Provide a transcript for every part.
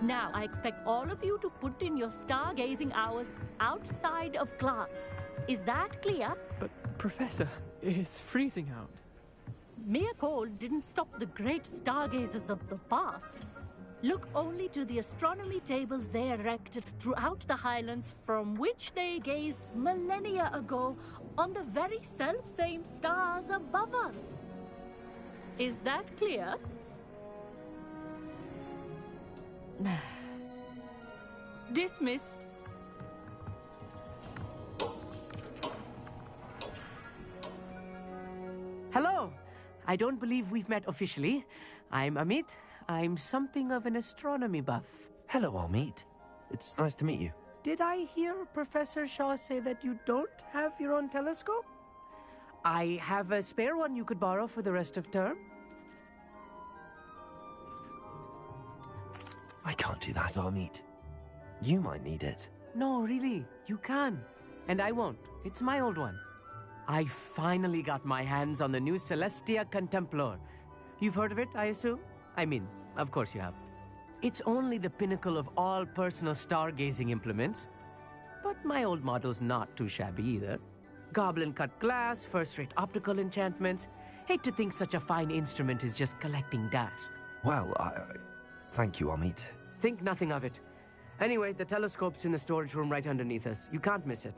Now, I expect all of you to put in your stargazing hours outside of class. Is that clear? But, Professor, it's freezing out. Mere cold didn't stop the great stargazers of the past. Look only to the astronomy tables they erected throughout the Highlands from which they gazed millennia ago on the very self-same stars above us. Is that clear? Dismissed. Hello. I don't believe we've met officially. I'm Amit. I'm something of an astronomy buff. Hello, Amit. It's nice to meet you. Did I hear Professor Shaw say that you don't have your own telescope? I have a spare one you could borrow for the rest of term. I can't do that, Amit. You might need it. No, really, you can. And I won't. It's my old one. I finally got my hands on the new Celestia Contemplar. You've heard of it, I assume? I mean, of course you have. It's only the pinnacle of all personal stargazing implements. But my old model's not too shabby either. Goblin-cut glass, first-rate optical enchantments. Hate to think such a fine instrument is just collecting dust. Well, thank you, Amit. Think nothing of it. Anyway, the telescope's in the storage room right underneath us. You can't miss it.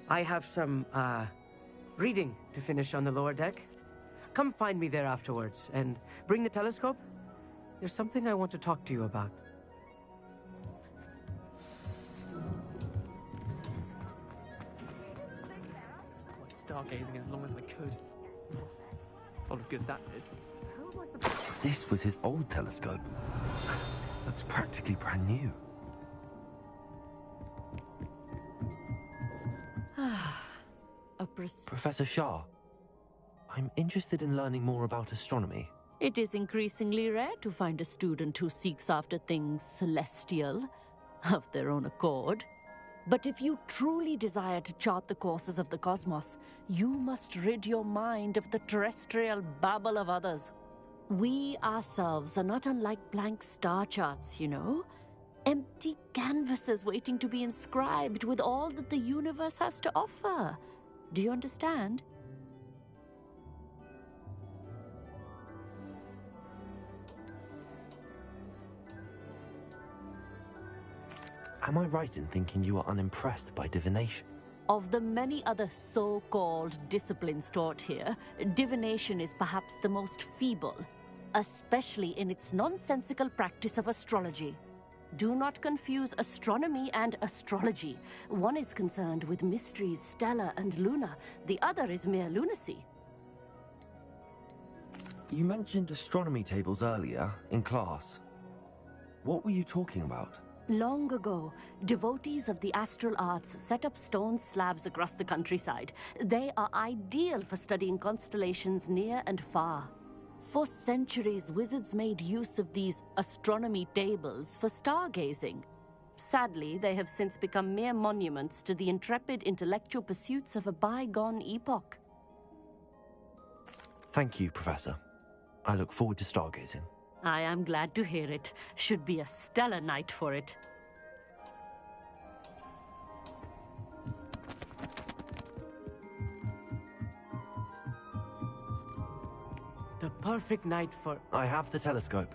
I have some, reading to finish on the lower deck. Come find me there afterwards, and bring the telescope. There's something I want to talk to you about. Stargazing as long as I could. All of good that did. This was his old telescope. Looks practically brand new. Professor Shah, I'm interested in learning more about astronomy. It is increasingly rare to find a student who seeks after things celestial, of their own accord. But if you truly desire to chart the courses of the cosmos, you must rid your mind of the terrestrial babble of others. We ourselves are not unlike blank star charts, you know. Empty canvases waiting to be inscribed with all that the universe has to offer. Do you understand? Am I right in thinking you are unimpressed by divination? Of the many other so-called disciplines taught here, divination is perhaps the most feeble, especially in its nonsensical practice of astrology. Do not confuse astronomy and astrology. One is concerned with mysteries stellar and lunar. The other is mere lunacy. You mentioned astronomy tables earlier, in class. What were you talking about? Long ago, devotees of the astral arts set up stone slabs across the countryside. They are ideal for studying constellations near and far. For centuries, wizards made use of these astronomy tables for stargazing. Sadly, they have since become mere monuments to the intrepid intellectual pursuits of a bygone epoch. Thank you, Professor. I look forward to stargazing. I am glad to hear it. Should be a stellar night for it. The perfect night for... I have the telescope.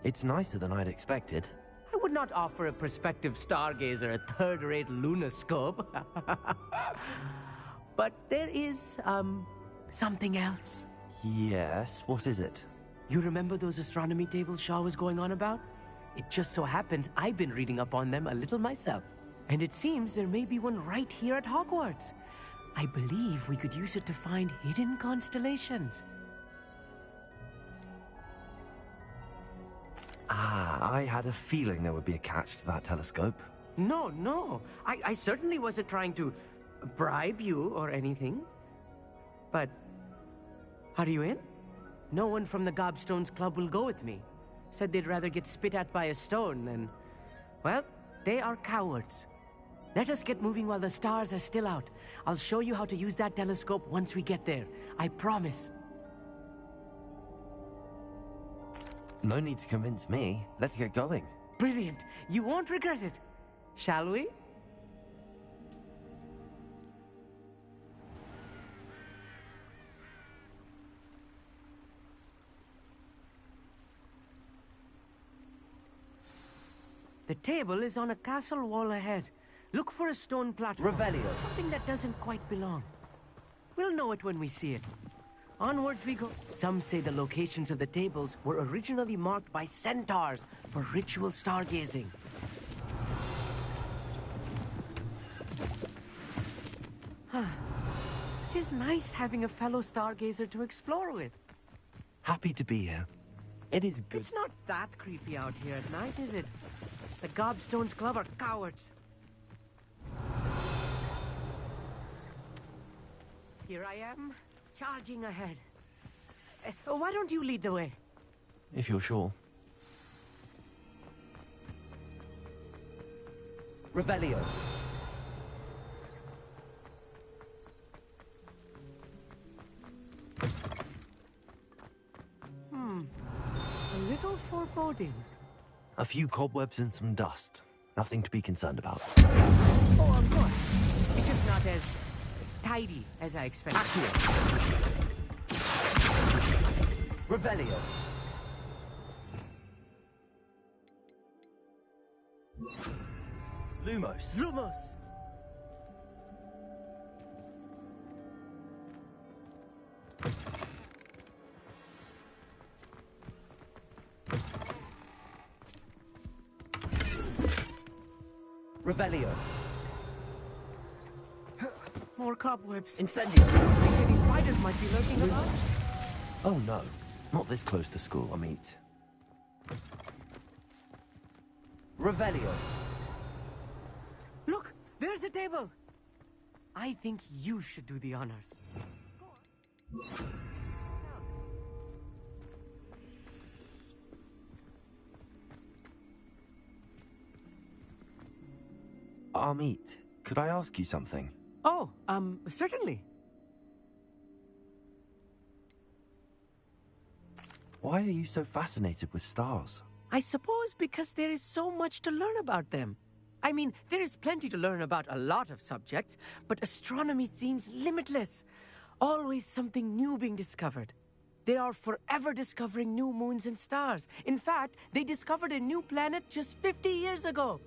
It's nicer than I'd expected. I would not offer a prospective stargazer a third-rate lunoscope. But there is, something else. Yes, what is it? You remember those astronomy tables Shaw was going on about? It just so happens I've been reading up on them a little myself. And it seems there may be one right here at Hogwarts. I believe we could use it to find hidden constellations. I had a feeling there would be a catch to that telescope. No. I certainly wasn't trying to bribe you or anything. But, are you in? No one from the Gobstones Club will go with me. Said they'd rather get spit at by a stone than... Well, they are cowards. Let us get moving while the stars are still out. I'll show you how to use that telescope once we get there. I promise. No need to convince me. Let's get going. Brilliant. You won't regret it. Shall we? The table is on a castle wall ahead. Look for a stone platform. Revelio. Something that doesn't quite belong. We'll know it when we see it. Onwards we go. Some say the locations of the tables were originally marked by centaurs for ritual stargazing. It is nice having a fellow stargazer to explore with. Happy to be here. It is good. It's not that creepy out here at night, is it? The Gobstones Club are cowards. Here I am, charging ahead. Why don't you lead the way? If you're sure. Revelio. A little foreboding. A few cobwebs and some dust. Nothing to be concerned about. Oh, of course. It's just not as tidy as I expected. Revelio. Lumos. Lumos! Revelio. More cobwebs. Incendio. Any spiders might be lurking about. Oh no, not this close to school, I mean. Revelio. Look, there's a table. I think you should do the honors. Amit, could I ask you something? Oh, certainly. Why are you so fascinated with stars? I suppose because there is so much to learn about them. I mean, there is plenty to learn about a lot of subjects, but astronomy seems limitless. Always something new being discovered. They are forever discovering new moons and stars. In fact, they discovered a new planet just 50 years ago.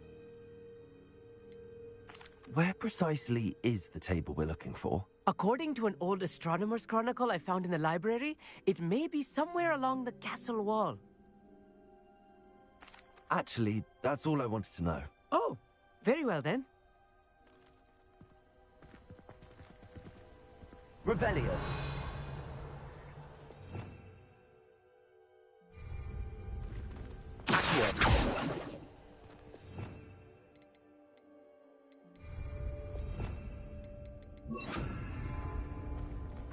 Where precisely is the table we're looking for? According to an old astronomer's chronicle I found in the library, it may be somewhere along the castle wall. Actually, that's all I wanted to know. Oh, very well then. Revelio. Accio.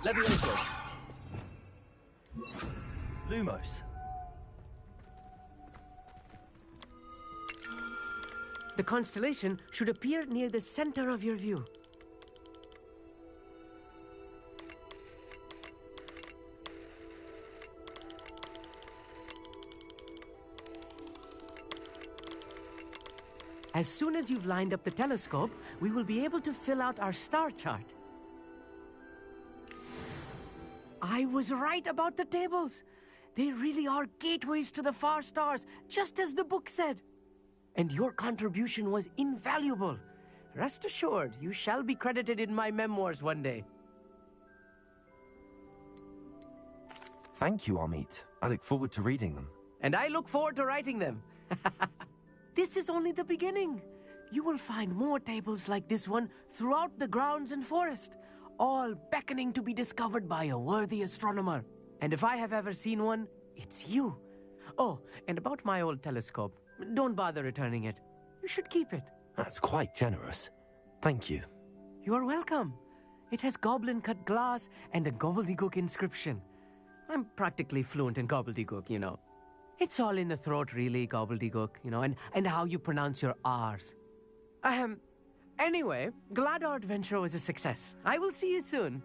Levioso. Lumos. The constellation should appear near the center of your view. As soon as you've lined up the telescope, we will be able to fill out our star chart. I was right about the tables. They really are gateways to the far stars, just as the book said. And your contribution was invaluable. Rest assured, you shall be credited in my memoirs one day. Thank you, Amit. I look forward to reading them. And I look forward to writing them. This is only the beginning. You will find more tables like this one throughout the grounds and forest, all beckoning to be discovered by a worthy astronomer. And if I have ever seen one, it's you. Oh, and about my old telescope, don't bother returning it. You should keep it. That's quite generous. Thank you. You're welcome. It has goblin-cut glass and a gobbledygook inscription. I'm practically fluent in gobbledygook, you know. It's all in the throat, really, gobbledygook, you know, and how you pronounce your R's. Anyway, glad our adventure was a success. I will see you soon.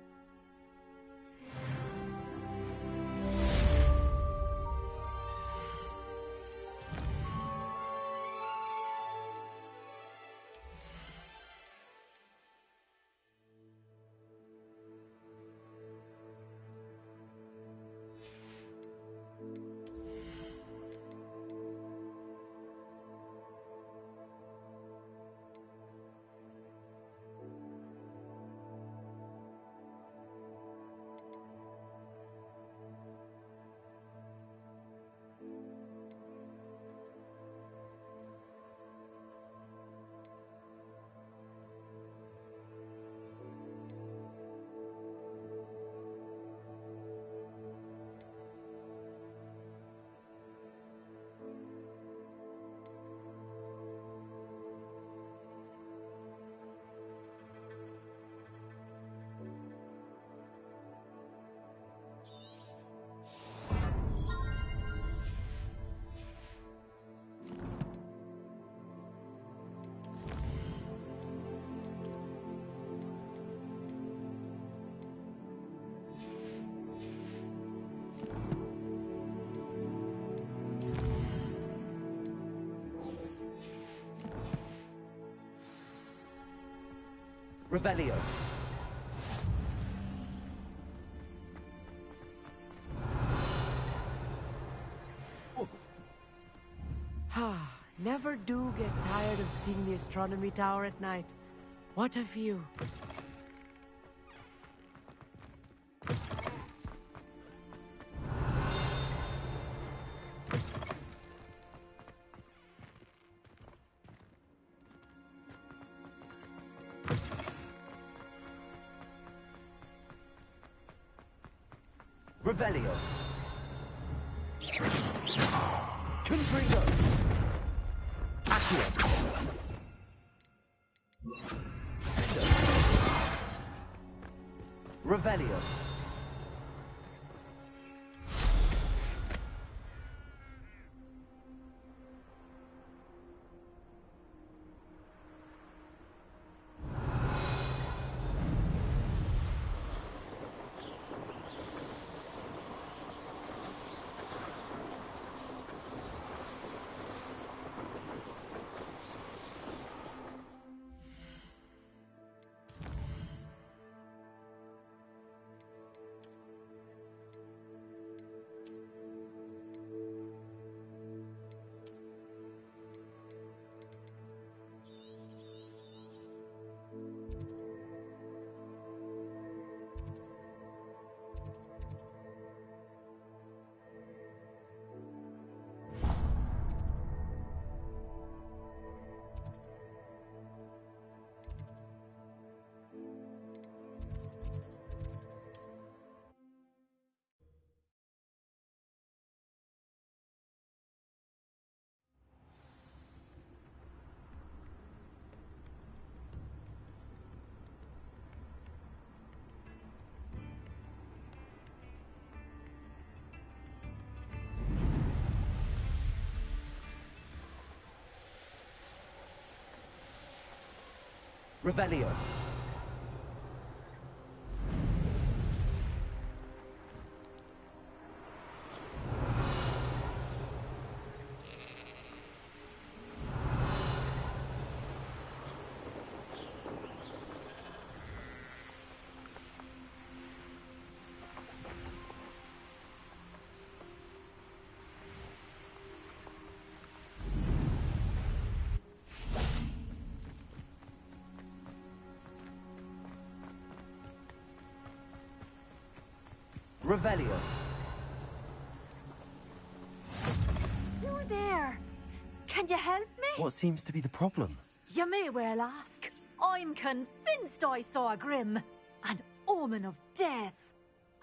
Revelio. Never do get tired of seeing the astronomy tower at night. What a view. Revelio. Confringo. Accio. Revelio. Revelio. Revelio. You're there. Can you help me? What seems to be the problem? You may well ask. I'm convinced I saw a Grim, an omen of death.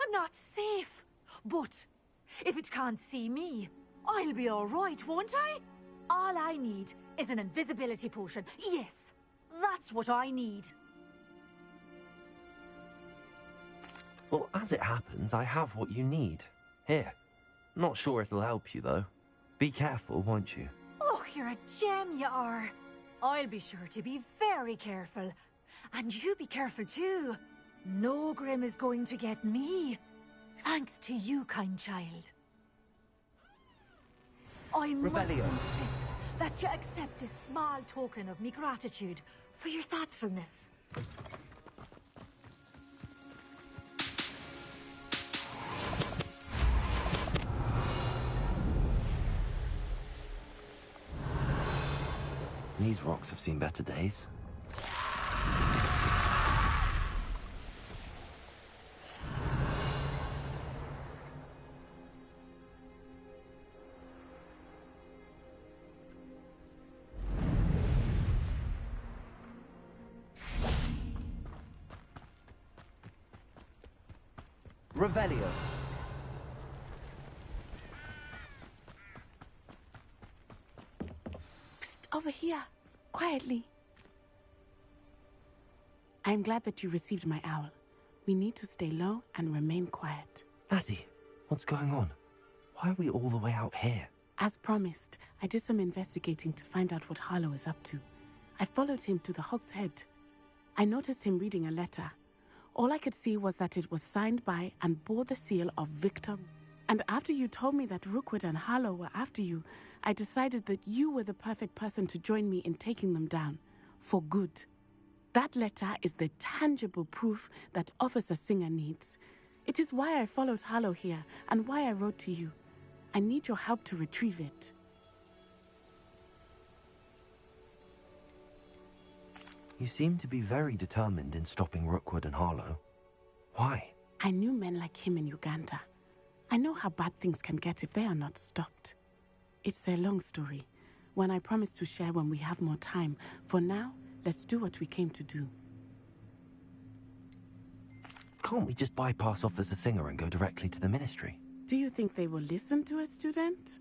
I'm not safe. But if it can't see me, I'll be all right, won't I? All I need is an invisibility potion. Yes, that's what I need. Well, as it happens, I have what you need. Here. Not sure it'll help you, though. Be careful, won't you? Oh, you're a gem, you are. I'll be sure to be very careful. And you be careful, too. No Grim is going to get me. Thanks to you, kind child. I must insist that you accept this small token of me gratitude for your thoughtfulness. These rocks have seen better days. Revelio. Psst, over here. Quietly. I'm glad that you received my owl. We need to stay low and remain quiet. Lassie, what's going on? Why are we all the way out here? As promised, I did some investigating to find out what Harlow is up to. I followed him to the Hog's Head. I noticed him reading a letter. All I could see was that it was signed by and bore the seal of Victor. And after you told me that Rookwood and Harlow were after you, I decided that you were the perfect person to join me in taking them down. For good. That letter is the tangible proof that Officer Singer needs. It is why I followed Harlow here and why I wrote to you. I need your help to retrieve it. You seem to be very determined in stopping Rookwood and Harlow. Why? I knew men like him in Uganda. I know how bad things can get if they are not stopped. It's a long story, one I promise to share when we have more time. For now, let's do what we came to do. Can't we just bypass Officer Singer and go directly to the Ministry? Do you think they will listen to a student?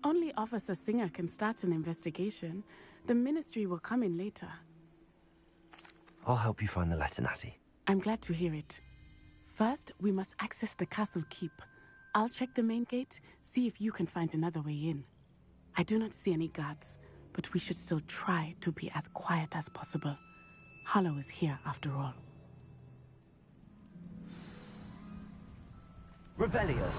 Only Officer Singer can start an investigation. The Ministry will come in later. I'll help you find the letter, Natty. I'm glad to hear it. First, we must access the castle keep. I'll check the main gate, see if you can find another way in. I do not see any guards, but we should still try to be as quiet as possible. Harlow is here after all. Revelio.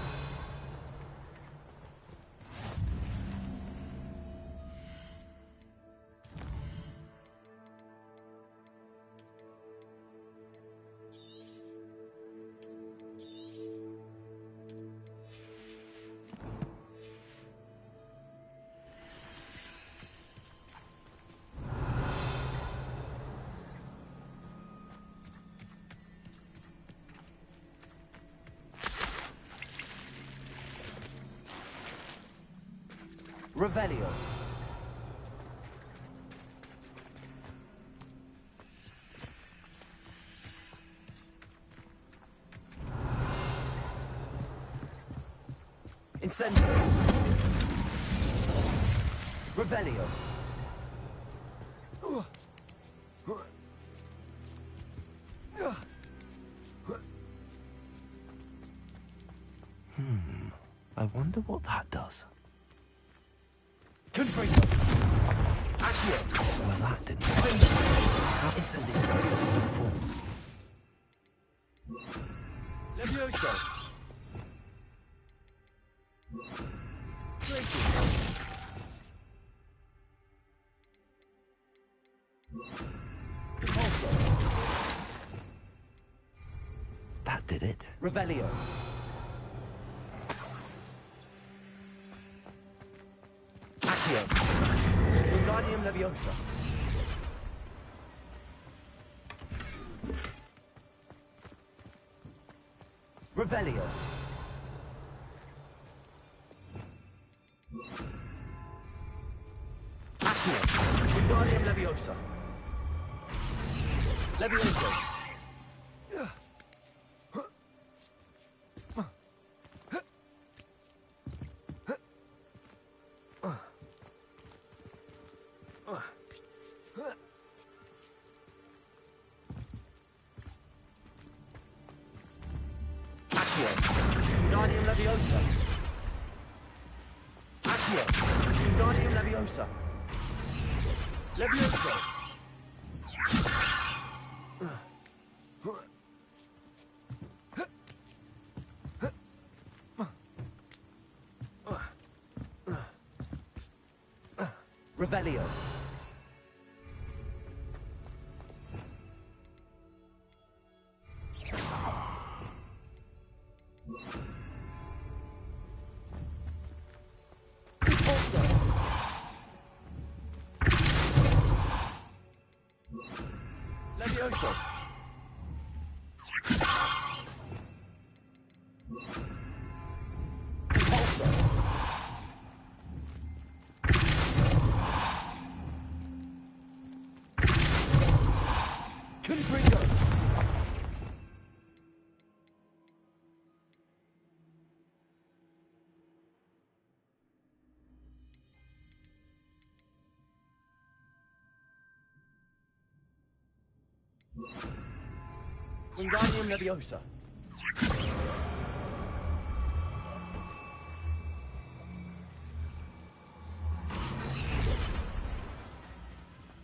Revelio. Incendio. Revelio. I wonder what that does. Confringo. Accio. Well, that didn't work. Incendio. False. Levioso. Tracy. Repulso. That did it. Revelio. Accio. Wingardium Leviosa. Revelio. Accio. Wingardium Leviosa. Levioso. Accio. Wingardium Leviosa. Accio. Wingardium Leviosa. Levioso. Revelio. Repulso. Levioso. Repulso. Confringo. Wingardium Leviosa.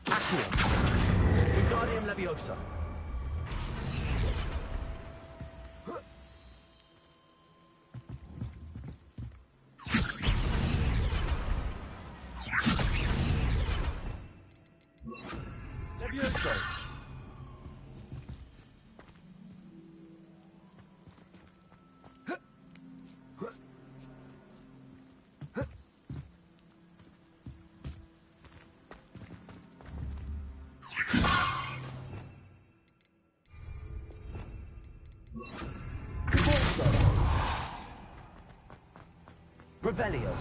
Accio. Wingardium Leviosa. Levioso. Revelio.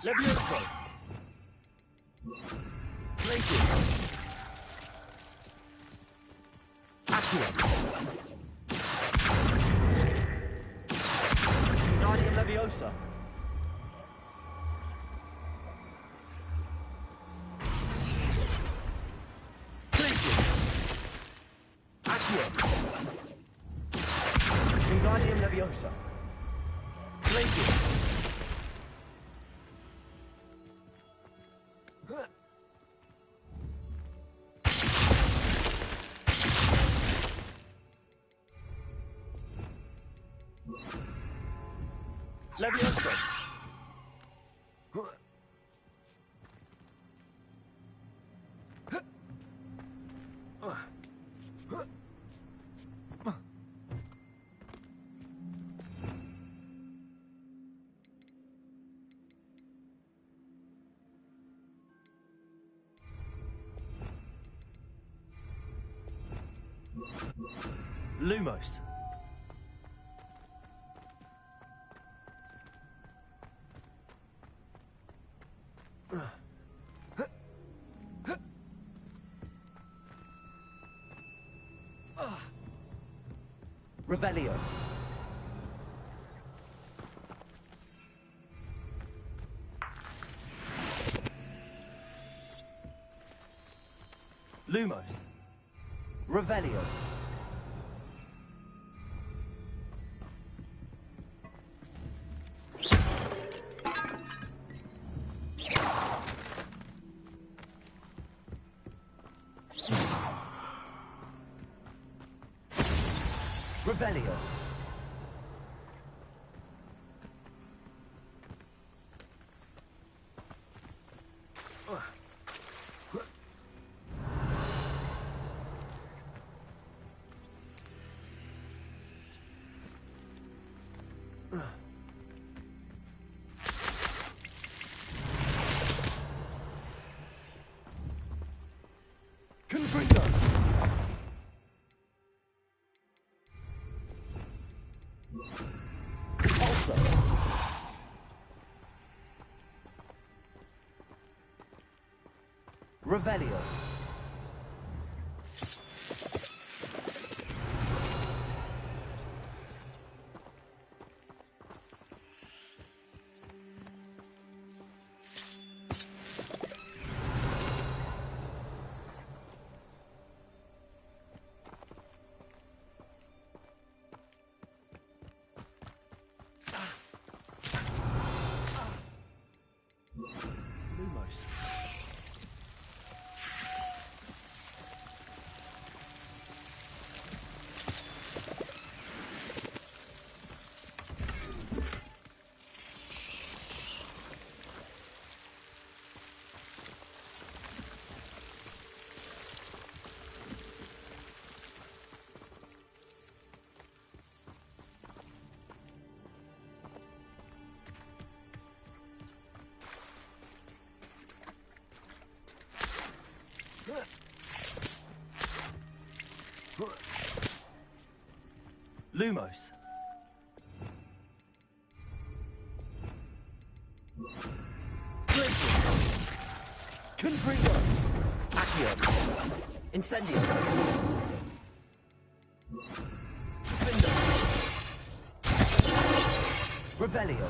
Levioso. Places. Accio. Guardian Leviosa. Places. Accio. Guardian Leviosa. Places. Levioso. Lumos. Revelio. Lumos. Revelio. Revelio. Confringo. Also. Revelio. Lumos. Lumos. Confringo! Accio! Incendio! Findo! Revelio!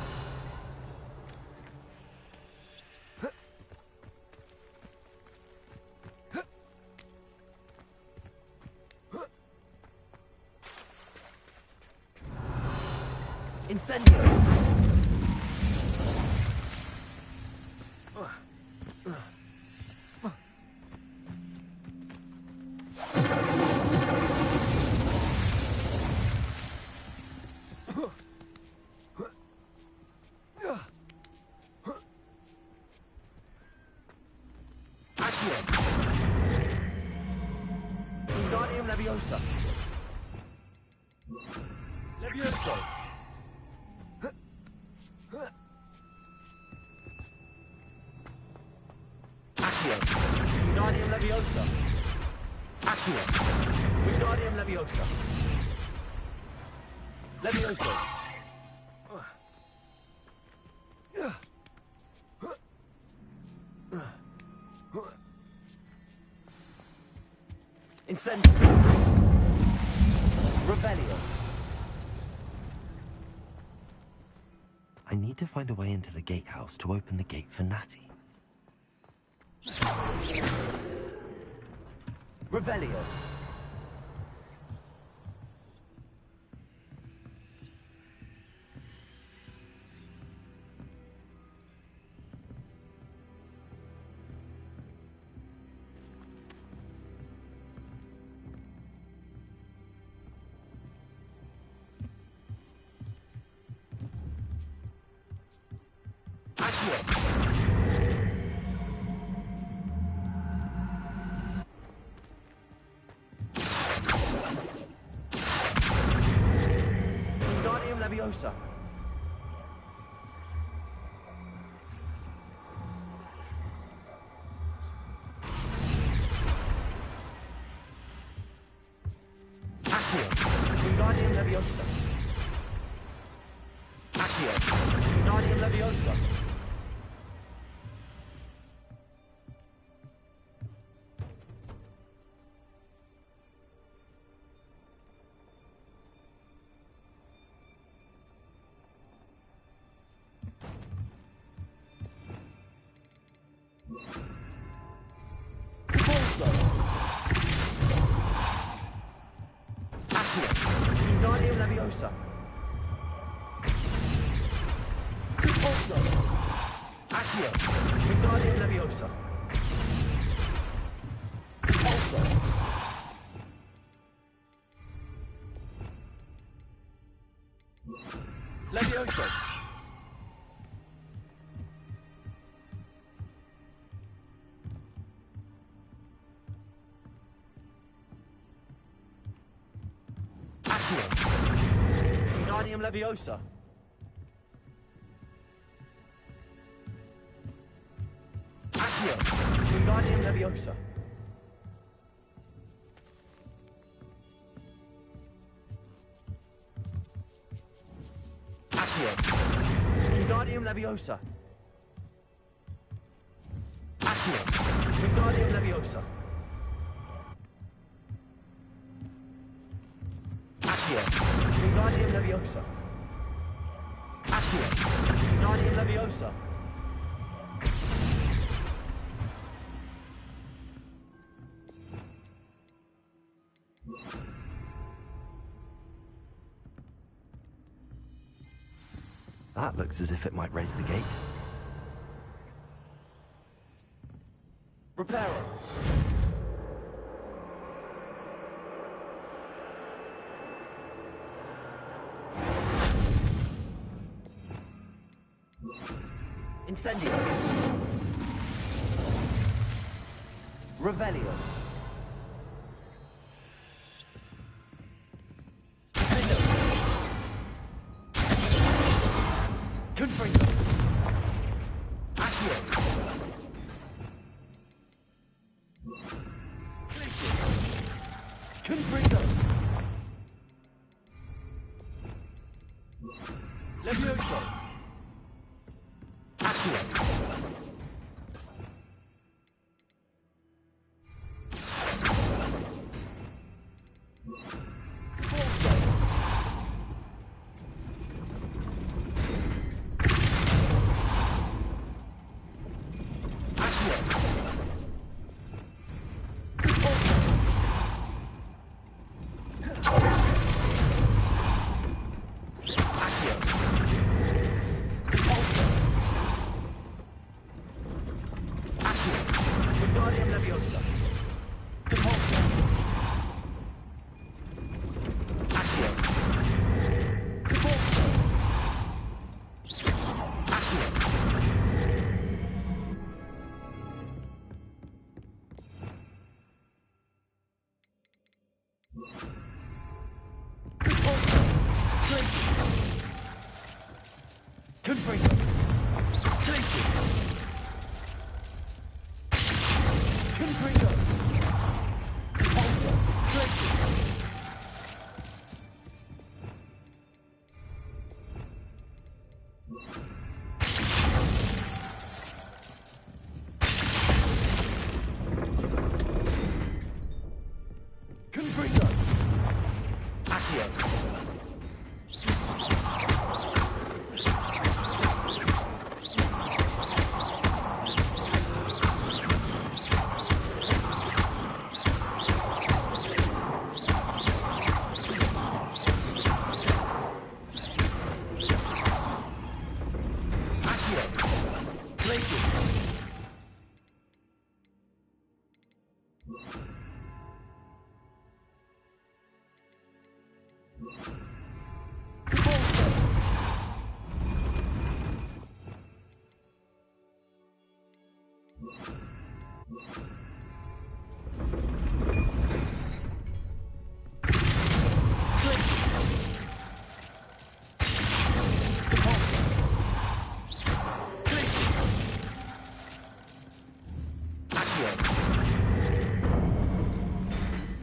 Incendio! Wingardium Leviosa! Levioso! Accio! Wingardium Leviosa! Accio! Wingardium Leviosa! Levioso! Incendio! Revelio! I need to find a way into the gatehouse to open the gate for Natty. Revelio! Wingardium Leviosa! Accio! Wingardium Leviosa! Accio! Wingardium Leviosa! Bolso! Accio! Wingardium Leviosa! Bolso! Accio! Wingardium Leviosa! Bolso! Levioso! Accio! Wingardium Leviosa! Accio! Wingardium Leviosa! Accio! Wingardium Leviosa! Accio! Wingardium Leviosa! Accio! Wingardium Leviosa! Accio! Wingardium Leviosa! That looks as if it might raise the gate. Reparo! Incendio! Revelio! Confringo! Accio! Confringo! Levioso!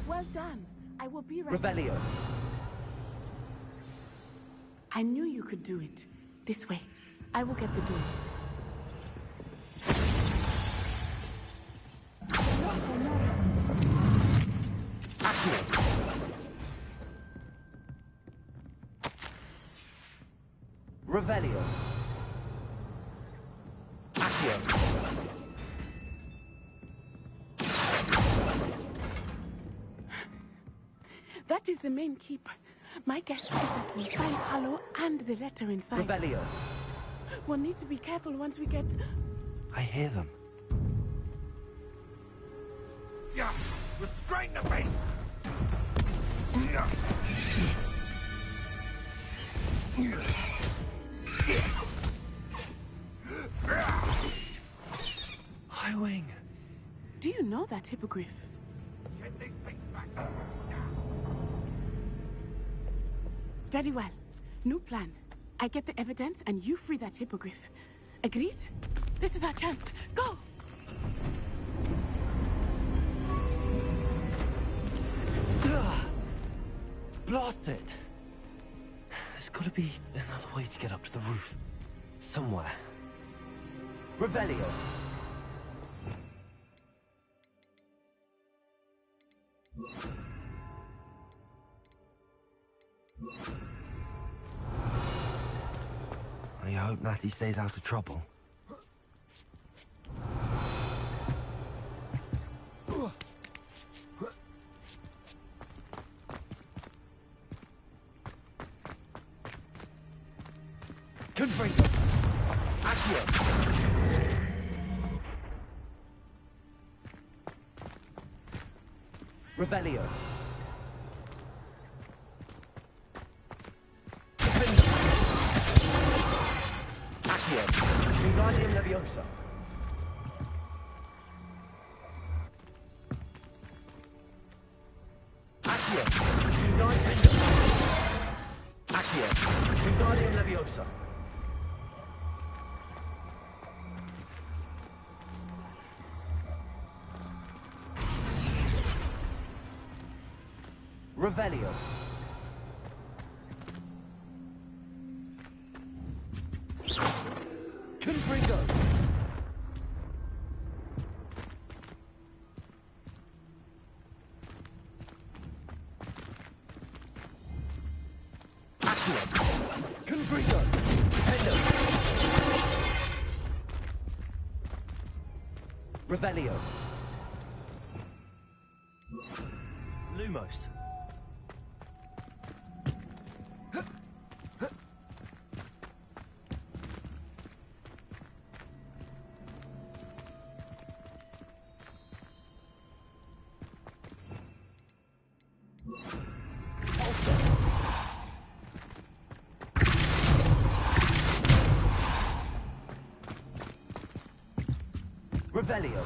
Well done. I will be right. Revelio. I knew you could do it. This way. I will get the door. Revelio. Accio. That is the main keep. My guess is that we'll find Hollow and the letter inside. Revelio. We'll need to be careful once we get... I hear them. Yeah, restrain the beast! High Wing. Do you know that hippogriff? Get these things back. Very well. New plan. I get the evidence and you free that hippogriff. Agreed? This is our chance. Go! Blast it! There's gotta be another way to get up to the roof. Somewhere. Revelio. I hope Natty stays out of trouble. Confringo. Accio. Revelio. Accio. Wingardium Leviosa. Accio. Accio. Wingardium Leviosa. Revelio. Confringo! Accio! Confringo! Pendo! Revelio! Lumos! Revelio.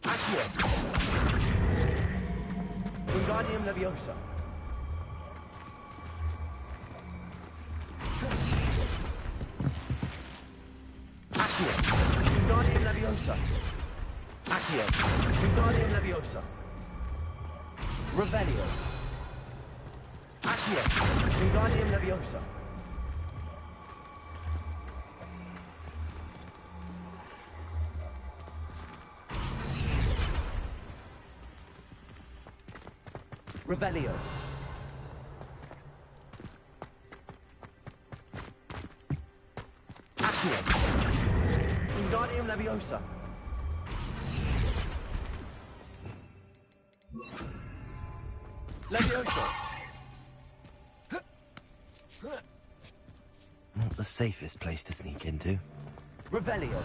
Accio. Wingardium Leviosa. Accio. Wingardium Leviosa. Accio. Wingardium Leviosa. Revelio. Accio. Wingardium Leviosa. Revelio. Accio. Wingardium Leviosa. Leviosa. Not the safest place to sneak into. Revelio.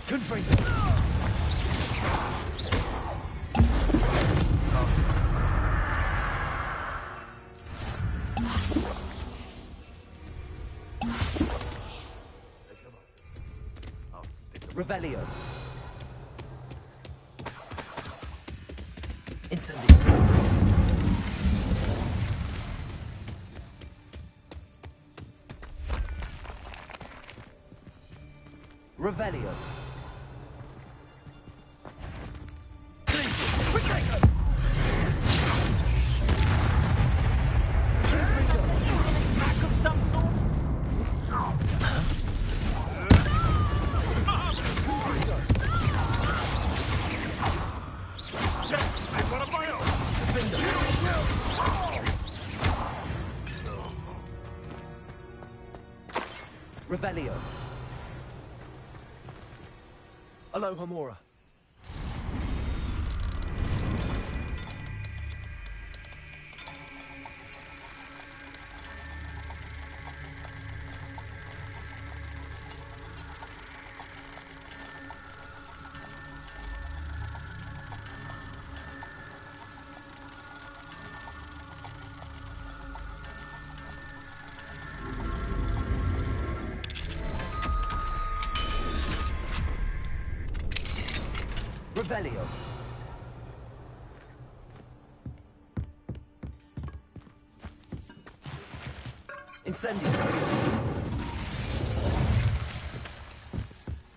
Confringo. Revelio. Incendio. Revelio. Attack of some sort? Revelio. Alohomora. Revelio. Incendio.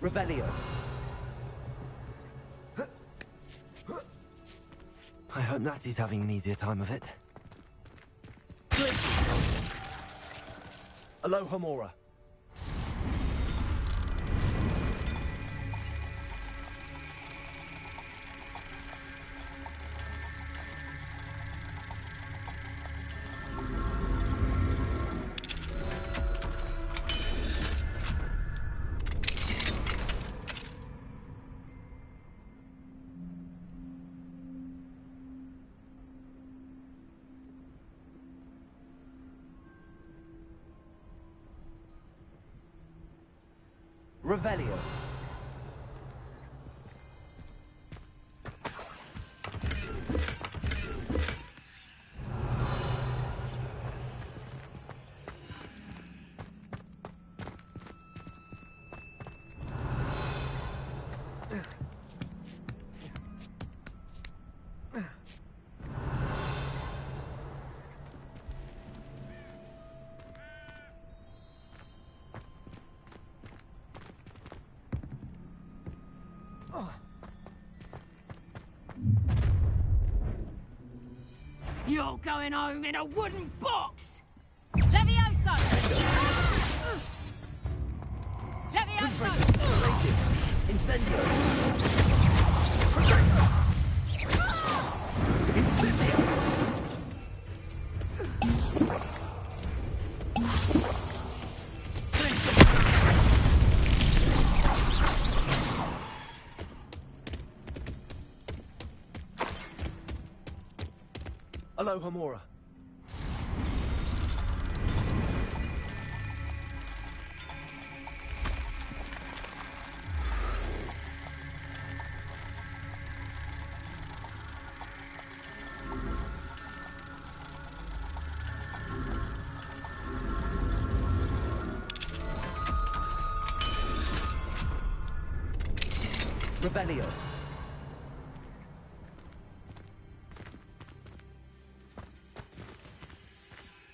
Revelio. I hope Natty's having an easier time of it. Alohomora. Revelio. You're going home in a wooden box! Levioso! Levioso! Places! Incendio! Incendio! Aloha Mora. Revelio.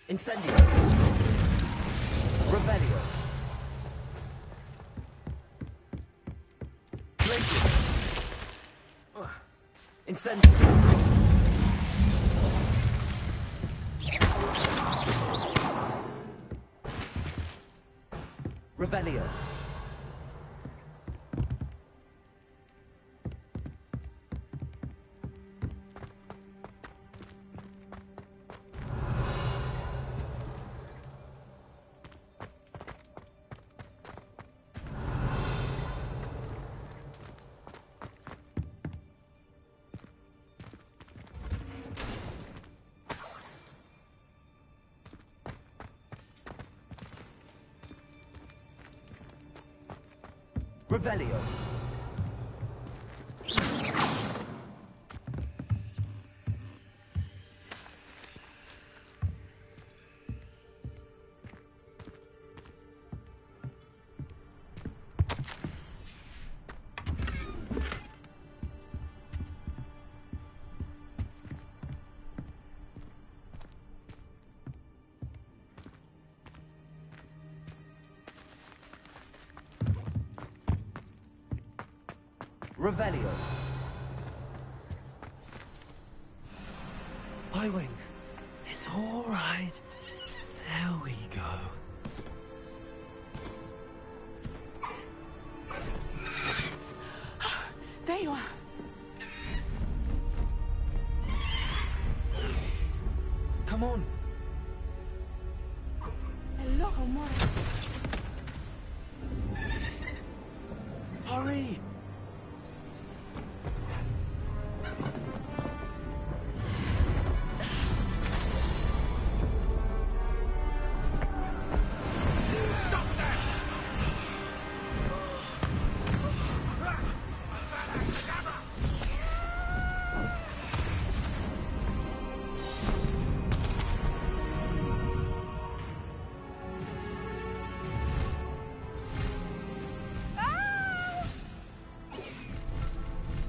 Incendio. Revelio. Glacius. Incendio. Revelio. Revelio. Revelio. Highwing. It's all right. There we go. There you are. Come on. Aloha Mora. Hurry.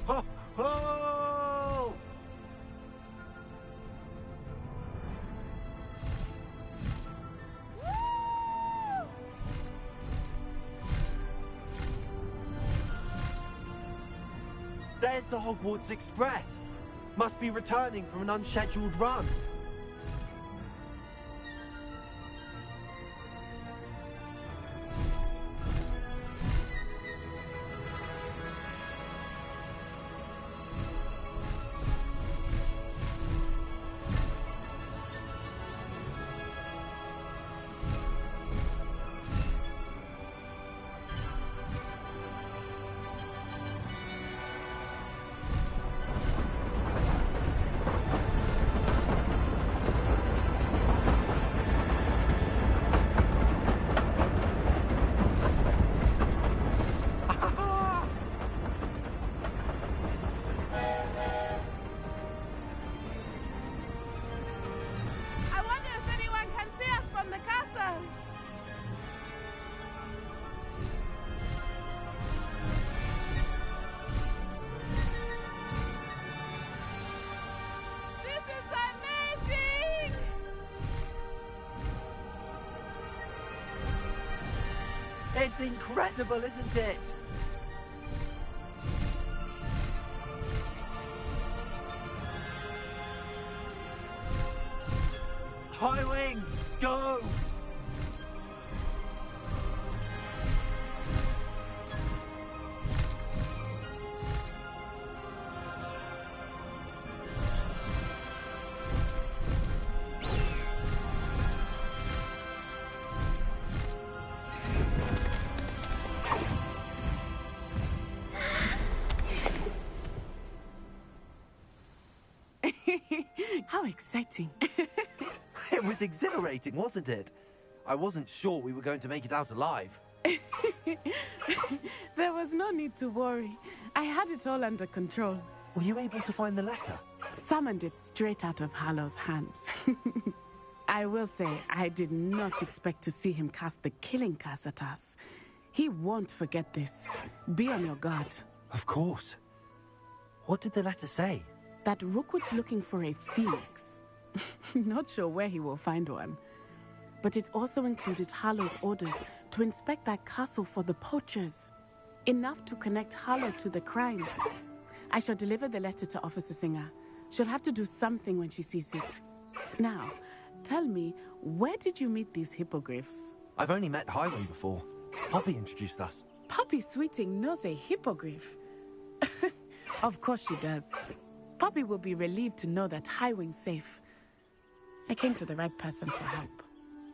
Ho, ho! There's the Hogwarts Express. Must be returning from an unscheduled run. I wonder if anyone can see us from the castle. This is amazing! It's incredible, isn't it? Highwing, go! How exciting. It was exhilarating, wasn't it? I wasn't sure we were going to make it out alive. There was no need to worry. I had it all under control. Were you able to find the letter? Summoned it straight out of Harlow's hands. I will say, I did not expect to see him cast the killing curse at us. He won't forget this. Be on your guard. Of course. What did the letter say? That Rookwood's looking for a phoenix. Not sure where he will find one. But it also included Harlow's orders to inspect that castle for the poachers. Enough to connect Harlow to the crimes. I shall deliver the letter to Officer Singer. She'll have to do something when she sees it. Now, tell me, where did you meet these hippogriffs? I've only met Highwing before. Poppy introduced us. Poppy Sweeting knows a hippogriff. Of course she does. Poppy will be relieved to know that Highwing's safe. I came to the right person for help.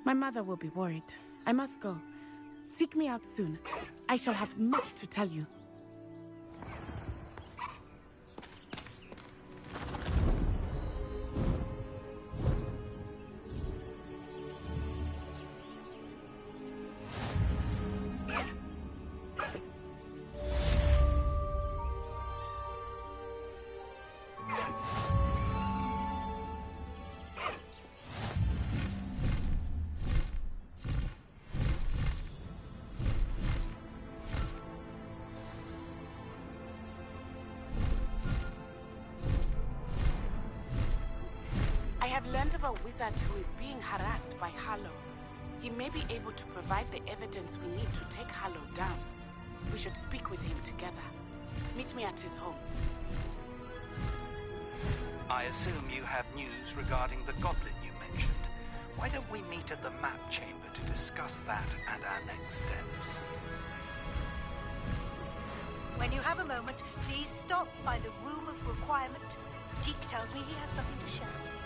My mother will be worried. I must go. Seek me out soon. I shall have much to tell you. I have learned of a wizard who is being harassed by Harlow. He may be able to provide the evidence we need to take Harlow down. We should speak with him together. Meet me at his home. I assume you have news regarding the goblin you mentioned. Why don't we meet at the map chamber to discuss that and our next steps? When you have a moment, please stop by the Room of Requirement. Deke tells me he has something to share with you.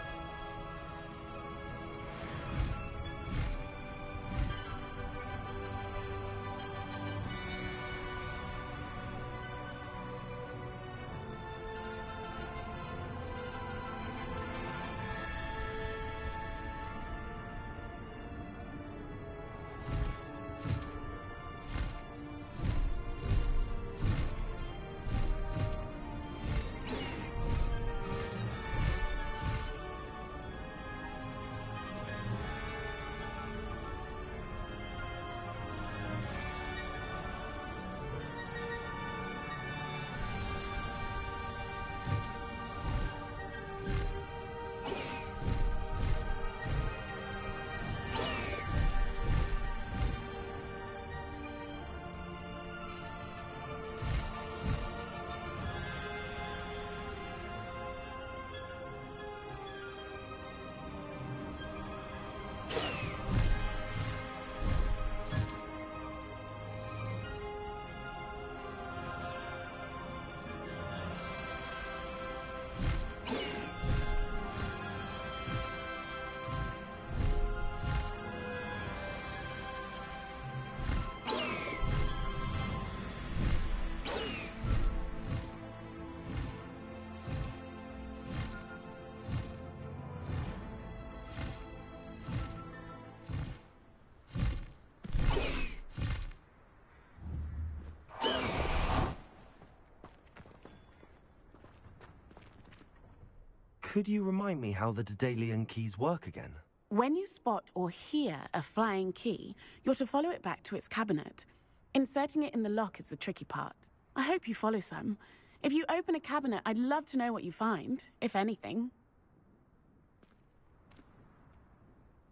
Could you remind me how the Daedalian keys work again? When you spot or hear a flying key, you're to follow it back to its cabinet. Inserting it in the lock is the tricky part. I hope you follow some. If you open a cabinet, I'd love to know what you find, if anything.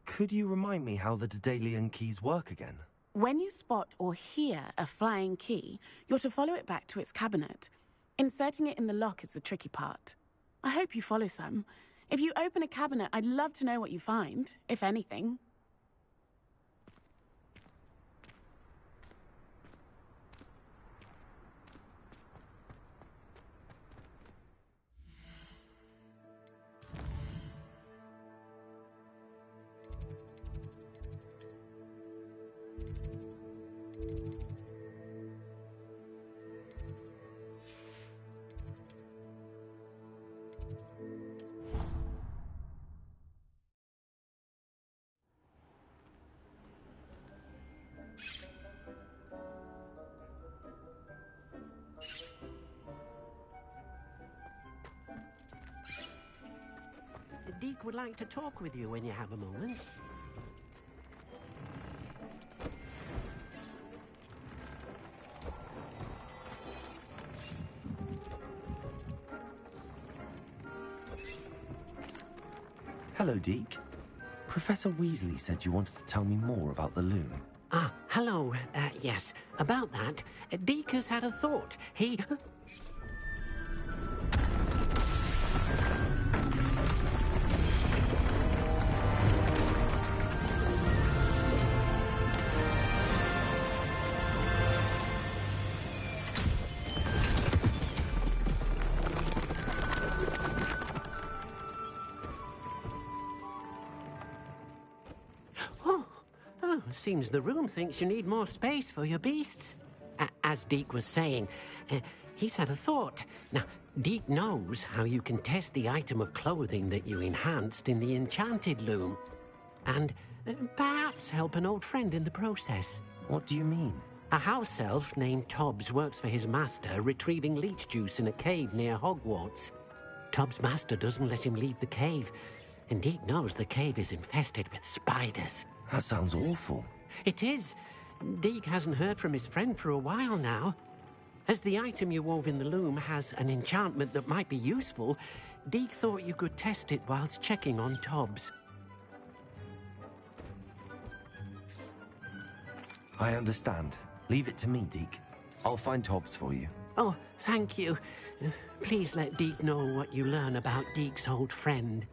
Could you remind me how the Daedalian keys work again? When you spot or hear a flying key, you're to follow it back to its cabinet. Inserting it in the lock is the tricky part. I hope you follow some. If you open a cabinet, I'd love to know what you find, if anything. Deke would like to talk with you when you have a moment. Hello, Deke. Professor Weasley said you wanted to tell me more about the loom. Ah, hello. Yes, about that. Deke has had a thought. He... Seems the room thinks you need more space for your beasts. As Deke was saying, he's had a thought. Now, Deke knows how you can test the item of clothing that you enhanced in the enchanted loom. And perhaps help an old friend in the process. What do you mean? A house elf named Tobbs works for his master, retrieving leech juice in a cave near Hogwarts. Tobbs' master doesn't let him leave the cave, and Deke knows the cave is infested with spiders. That sounds awful. It is. Deke hasn't heard from his friend for a while now. As the item you wove in the loom has an enchantment that might be useful, Deke thought you could test it whilst checking on Tobbs. I understand. Leave it to me, Deke. I'll find Tobbs for you. Oh, thank you. Please let Deke know what you learn about Deke's old friend.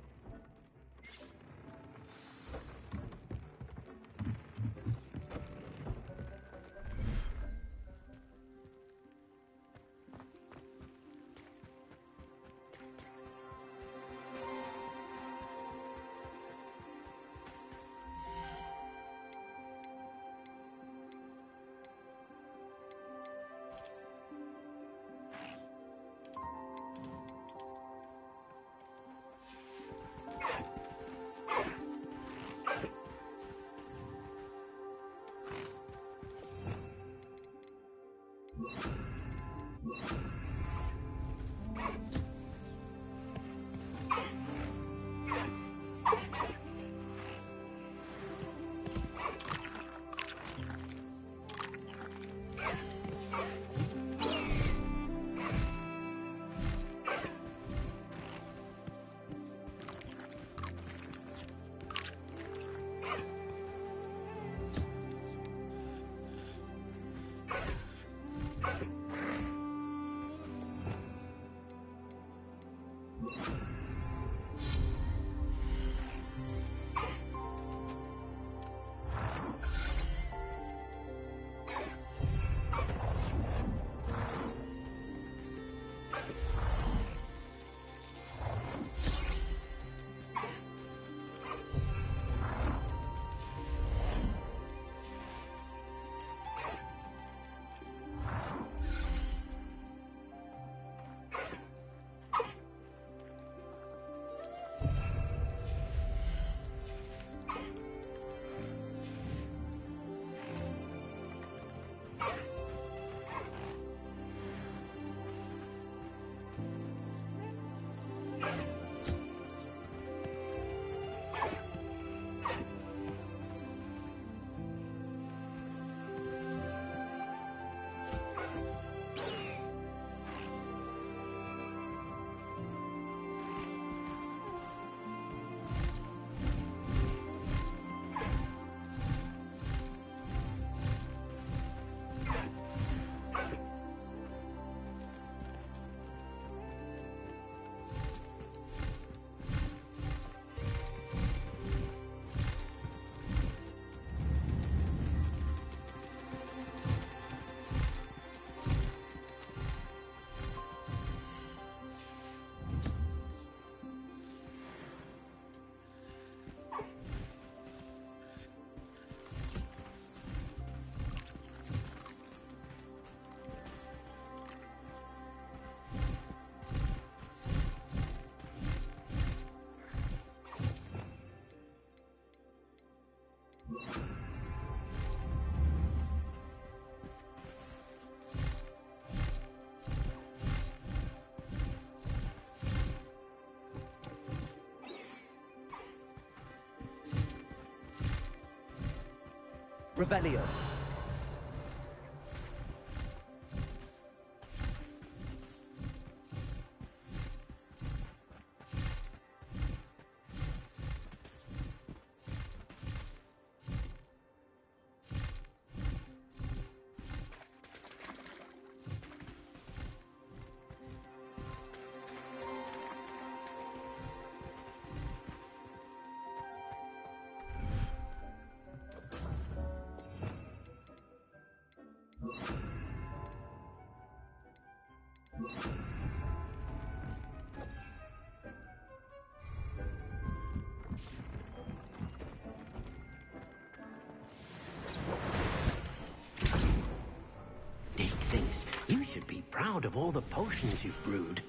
Revelio. Dick thinks you should be proud of all the potions you've brewed.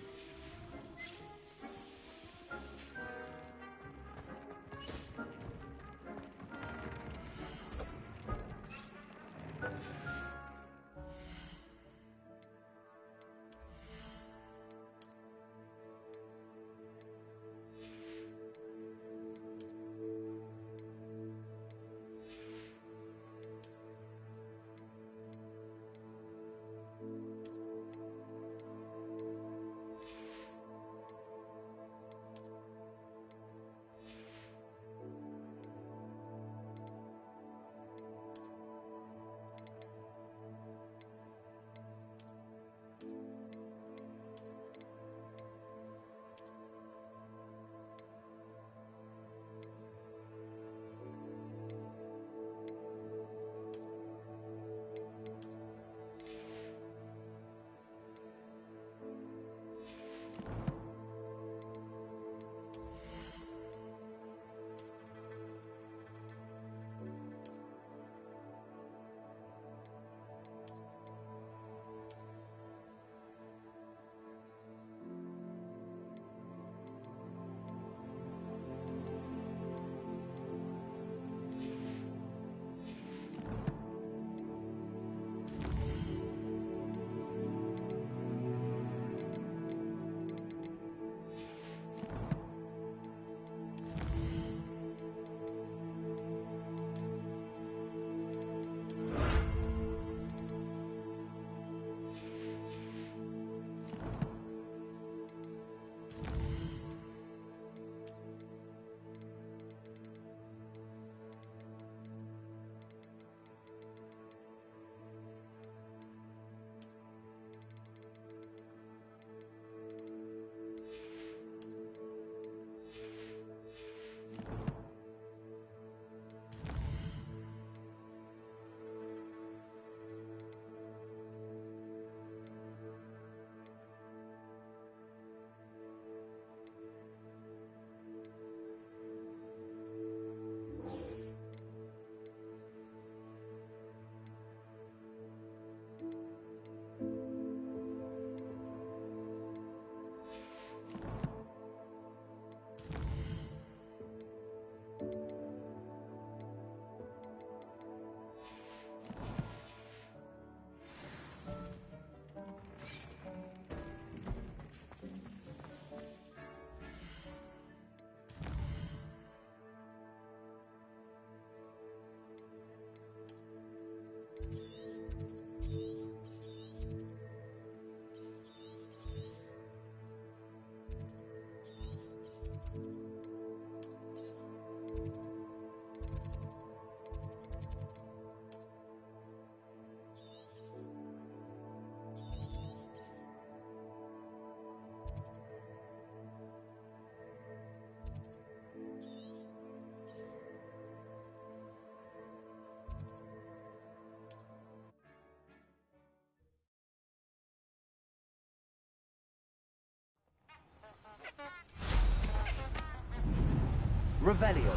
Revelio.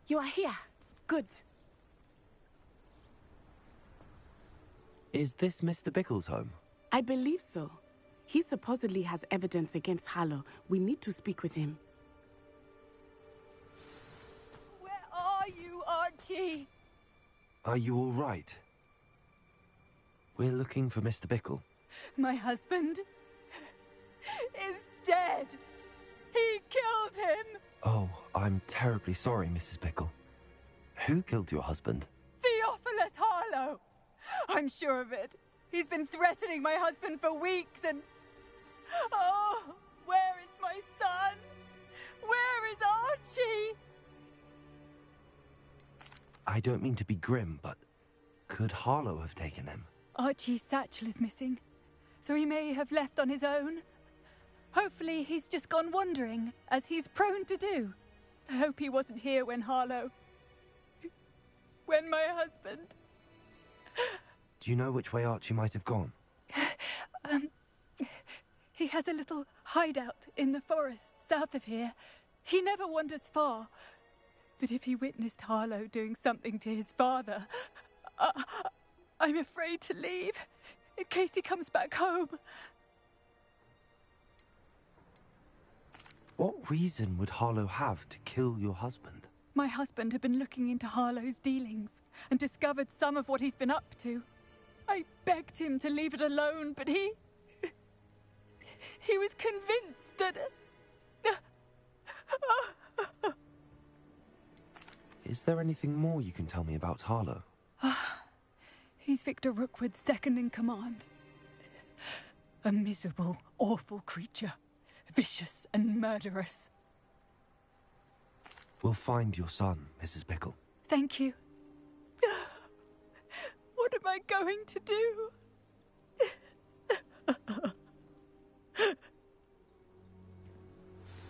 You are here. Good. Is this Mr. Bickle's home? I believe so. He supposedly has evidence against Harlow. We need to speak with him. Where are you, Archie? Are you all right? We're looking for Mr. Bickle. My husband is dead. He killed him. Oh, I'm terribly sorry, Mrs. Bickle. Who killed your husband? Theophilus Harlow. I'm sure of it. He's been threatening my husband for weeks and... Oh, where is my son? Where is Archie? I don't mean to be grim, but could Harlow have taken him? Archie's satchel is missing, so he may have left on his own. Hopefully he's just gone wandering, as he's prone to do. I hope he wasn't here when Harlow... when my husband... Do you know which way Archie might have gone? He has a little hideout in the forest south of here. He never wanders far. But if he witnessed Harlow doing something to his father, I'm afraid to leave, in case he comes back home. What reason would Harlow have to kill your husband? My husband had been looking into Harlow's dealings and discovered some of what he's been up to. I begged him to leave it alone, but he was convinced that... Is there anything more you can tell me about Harlow? He's Victor Rookwood's second in command. A miserable, awful creature. Vicious and murderous. We'll find your son, Mrs. Bickle. Thank you. What am I going to do?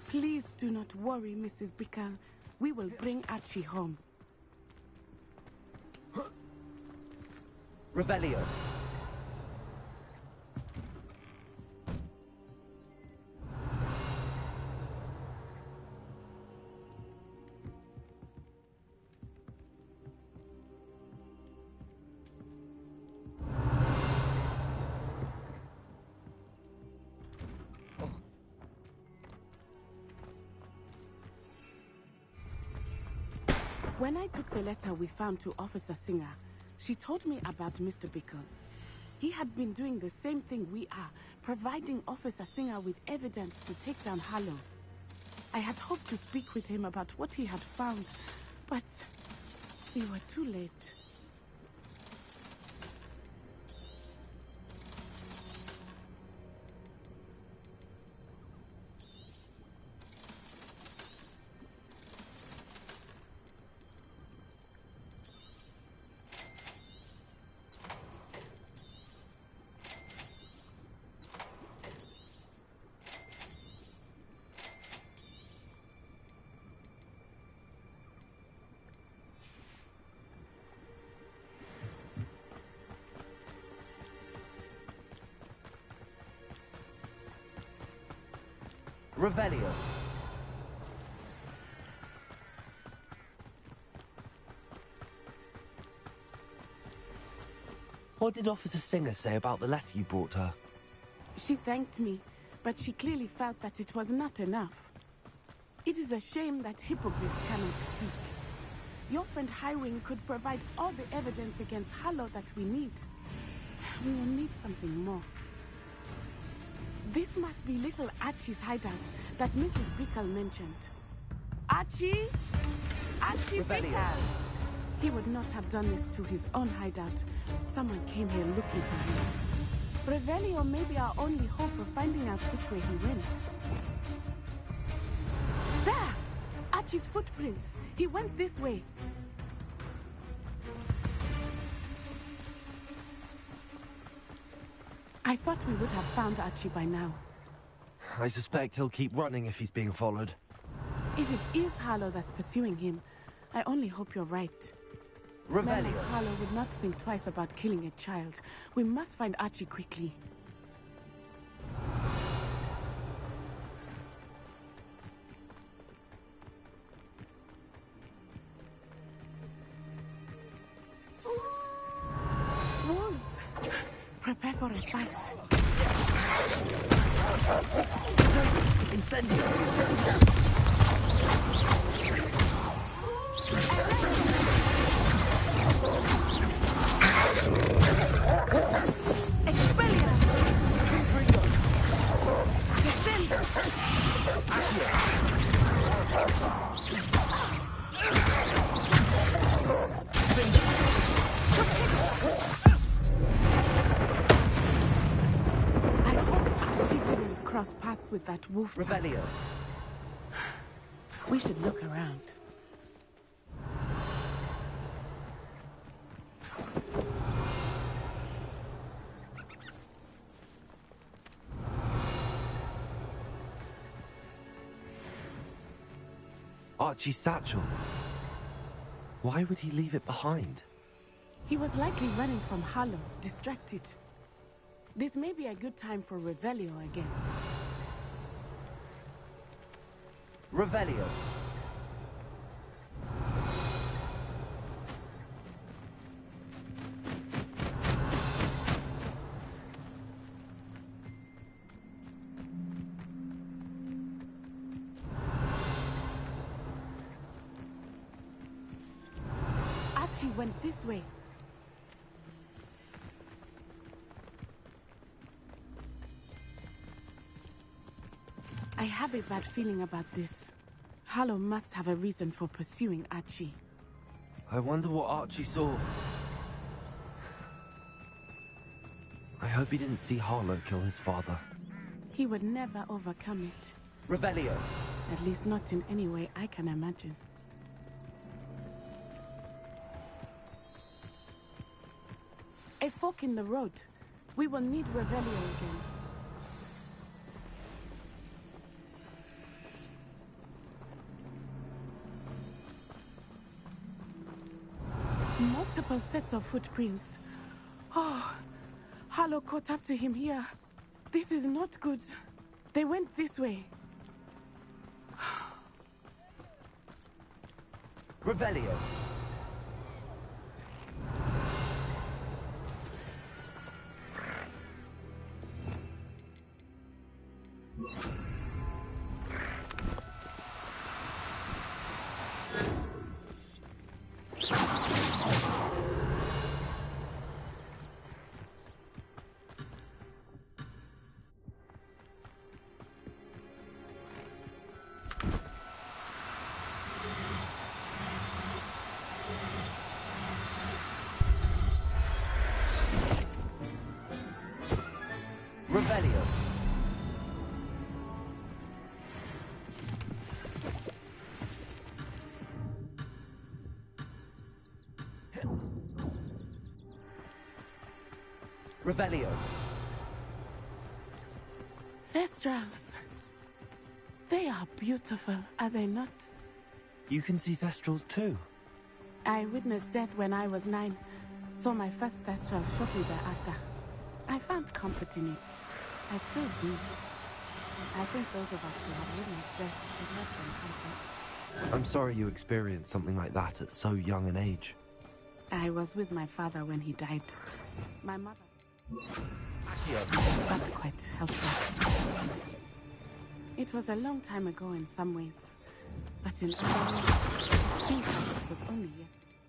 Please do not worry, Mrs. Bickle. We will bring Archie home. Revelio. When I took the letter we found to Officer Singer, she told me about Mr. Bickle. He had been doing the same thing we are, providing Officer Singer with evidence to take down Harlow. I had hoped to speak with him about what he had found, but we were too late. Revelio. What did Officer Singer say about the letter you brought her? She thanked me, but she clearly felt that it was not enough. It is a shame that hippogriffs cannot speak. Your friend Highwing could provide all the evidence against Harlow that we need. We will need something more. This must be little Archie's hideout that Mrs. Bickle mentioned. Archie? Archie Bickle! He would not have done this to his own hideout. Someone came here looking for him. Revelio may be our only hope of finding out which way he went. There! Archie's footprints. He went this way. I thought we would have found Archie by now. I suspect he'll keep running if he's being followed. If it is Harlow that's pursuing him, I only hope you're right. Revelio. Men like Harlow would not think twice about killing a child. We must find Archie quickly. for a fight. Incendio! Paths with that wolf. Revelio. We should look around. Archie's satchel. Why would he leave it behind? He was likely running from Harlow, distracted. This may be a good time for Revelio again. Revelio. Archie went this way. I have a bad feeling about this. Harlow must have a reason for pursuing Archie. I wonder what Archie saw. I hope he didn't see Harlow kill his father. He would never overcome it. Revelio. At least not in any way I can imagine. A fork in the road. We will need Revelio again. Multiple sets of footprints. Oh, Harlow caught up to him here. This is not good. They went this way. Revelio. Revelio. Revelio. Thestrals. They are beautiful, are they not? You can see Thestrals too. I witnessed death when I was 9. Saw my first Thestral shortly thereafter. I found comfort in it. I still do. I think those of us who have witnessed death deserve some comfort. I'm sorry you experienced something like that at so young an age. I was with my father when he died. My mother... Not quite helpless. It was a long time ago in some ways. But in other ways, it seems like it was only yesterday.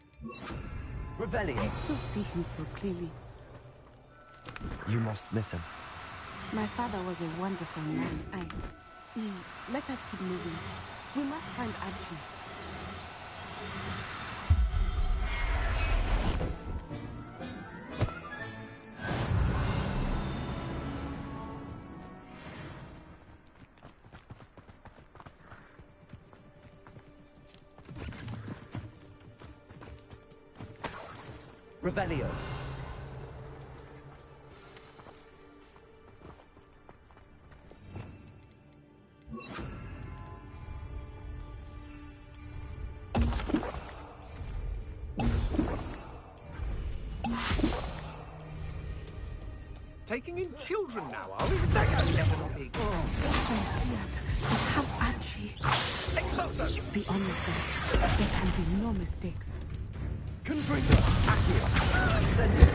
Revelio. I still see him so clearly. You must miss him. My father was a wonderful man. Let us keep moving. We must find Archie. Revelio. Taking in children now, are we? That guy's never not big. Have Archie. Exploso! The honor that there can be no mistakes. Confringo. Accio. Incendio.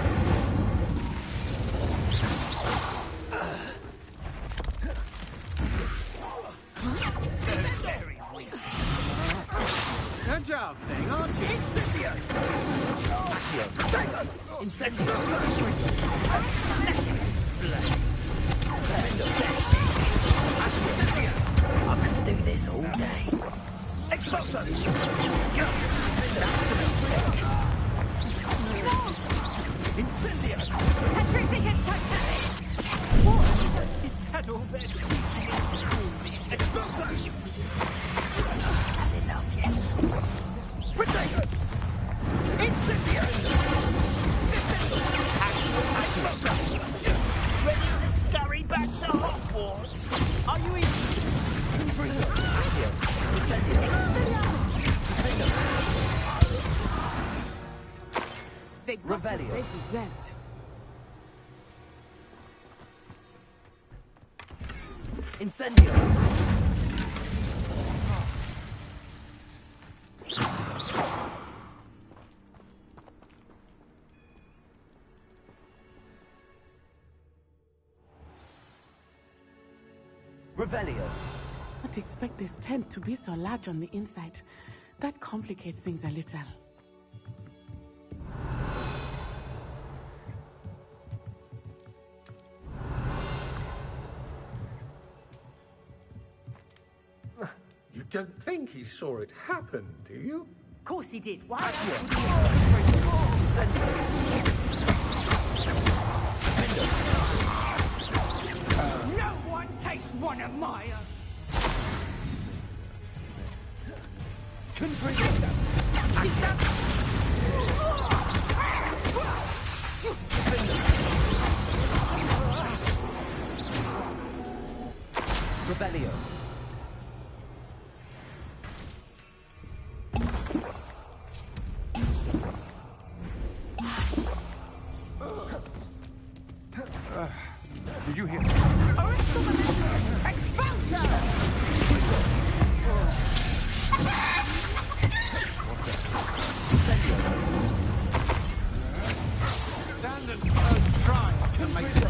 Agile thing, aren't you? Incendio! Incendio! I could do this all day. Exploso! Incendio! Petrificus Titanic! What? Is that all they're teaching in school? Exploso! Had enough yet? Potato! Incendio! Exploso! Ready to scurry back to Hogwarts? Are you in? They got what they deserved. Incendio! Revelio. Not expect this tent to be so large on the inside. That complicates things a little. You don't think he saw it happen, do you? Of course he did. Why? No one takes one of my own. Rebellion. Did you hear? Stand and try to make it.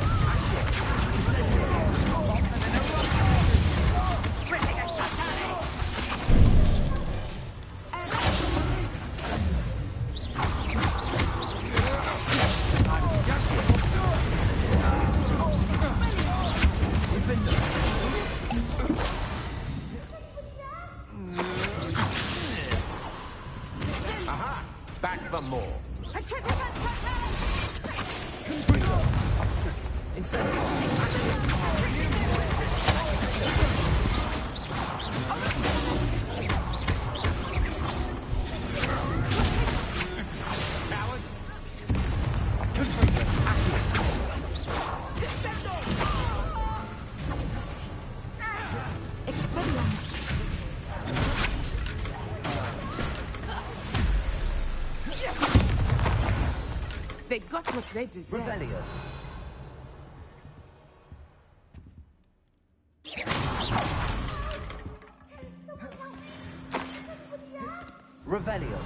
Aha! Back for more. They got what they deserved. Revelio. Revelio.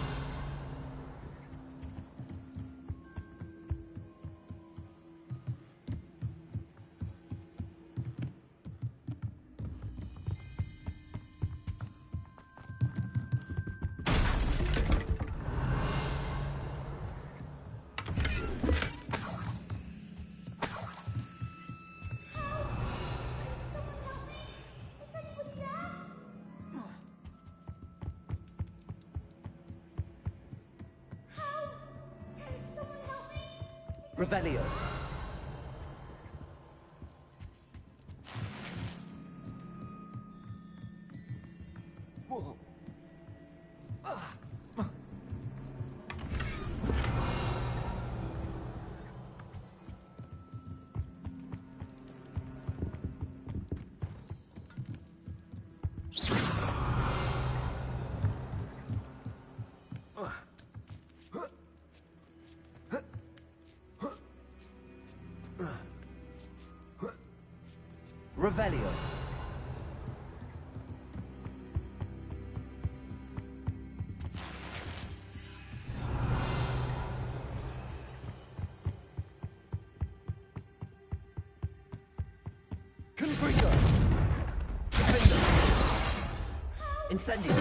Revelio. Revelio. Confringo! Defender! Incendio!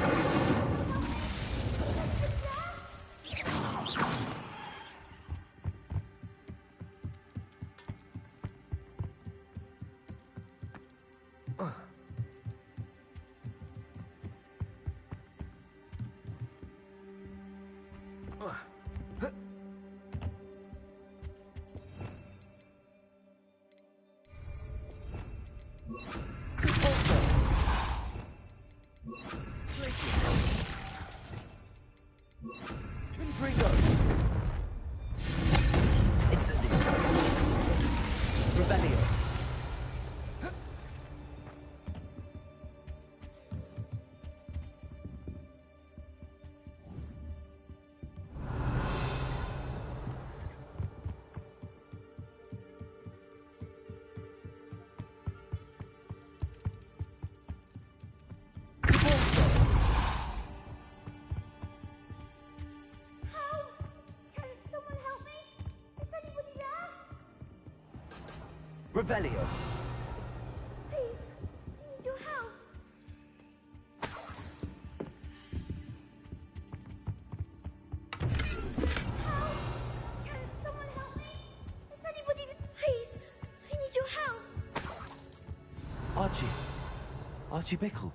Revelio. Please, I need your help. Help! Can someone help me? Is anybody there? Please, I need your help. Archie Bickle.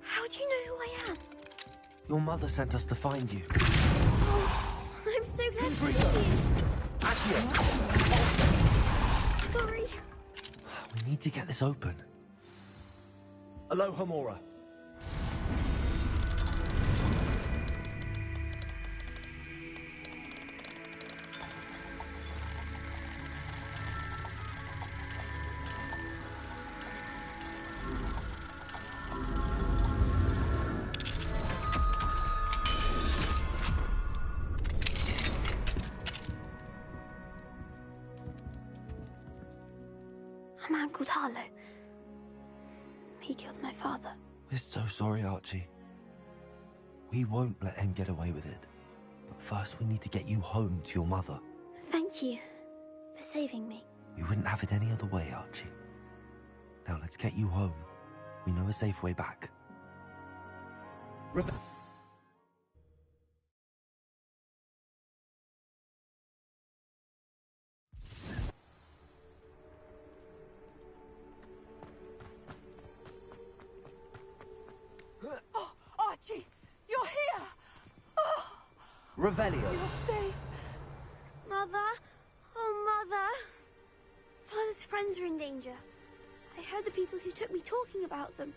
How do you know who I am? Your mother sent us to find you. Oh, I'm so glad to see you. Sorry. We need to get this open. Aloha Mora. A man called Harlow. He killed my father. We're so sorry, Archie. We won't let him get away with it. But first we need to get you home to your mother. Thank you for saving me. We wouldn't have it any other way, Archie. Now let's get you home. We know a safe way back. Oh, Archie, you're here! Oh, Revelio. you're safe. Mother? Oh, Mother. Father's friends are in danger. I heard the people who took me talking about them.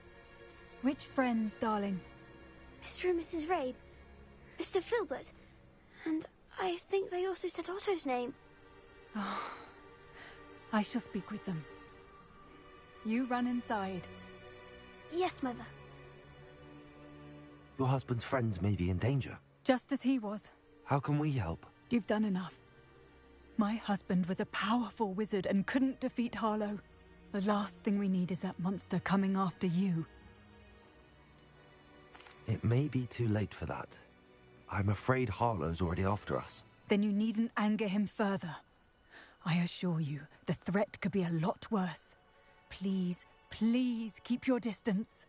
Which friends, darling? Mr. and Mrs. Rabe, Mr. Filbert, and I think they also said Otto's name. Oh, I shall speak with them. You run inside. Yes, Mother. Your husband's friends may be in danger. Just as he was. How can we help? You've done enough. My husband was a powerful wizard and couldn't defeat Harlow. The last thing we need is that monster coming after you. It may be too late for that. I'm afraid Harlow's already after us. Then you needn't anger him further. I assure you, the threat could be a lot worse. Please, please keep your distance.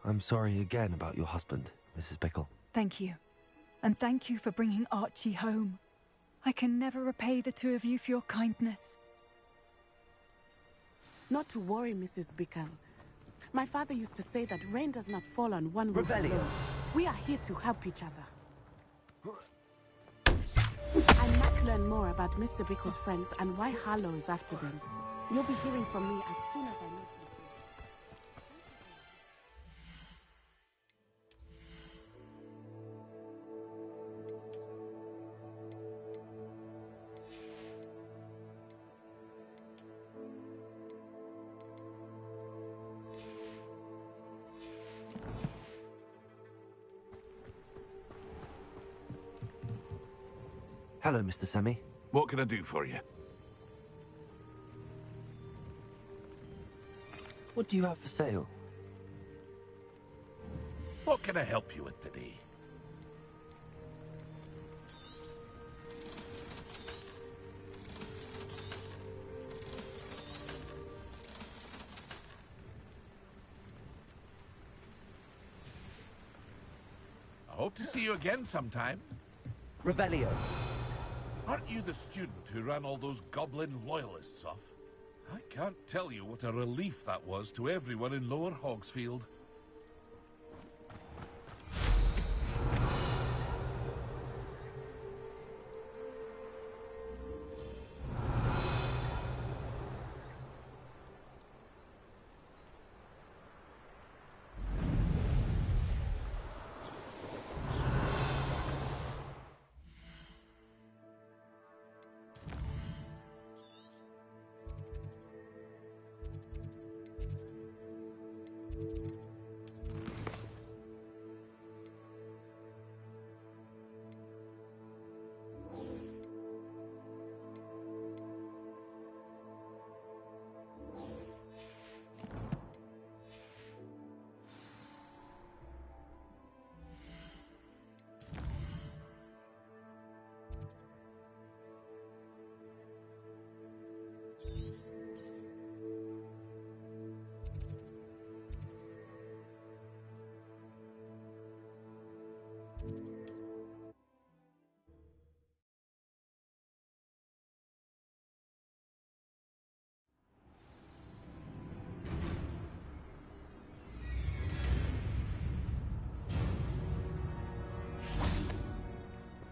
I'm sorry again about your husband, Mrs. Bickle. Thank you. And thank you for bringing Archie home. I can never repay the two of you for your kindness. Not to worry, Mrs. Bickle. My father used to say that rain does not fall on one roof Revelio. alone. We are here to help each other. I must learn more about Mr. Bickle's friends and why Harlow is after them. You'll be hearing from me as soon as I know. Hello, Mr. Semi. What can I do for you? What do you have for sale? What can I help you with today? Hope to see you again sometime. Revelio. Aren't you the student who ran all those goblin loyalists off? I can't tell you what a relief that was to everyone in Lower Hogsfield.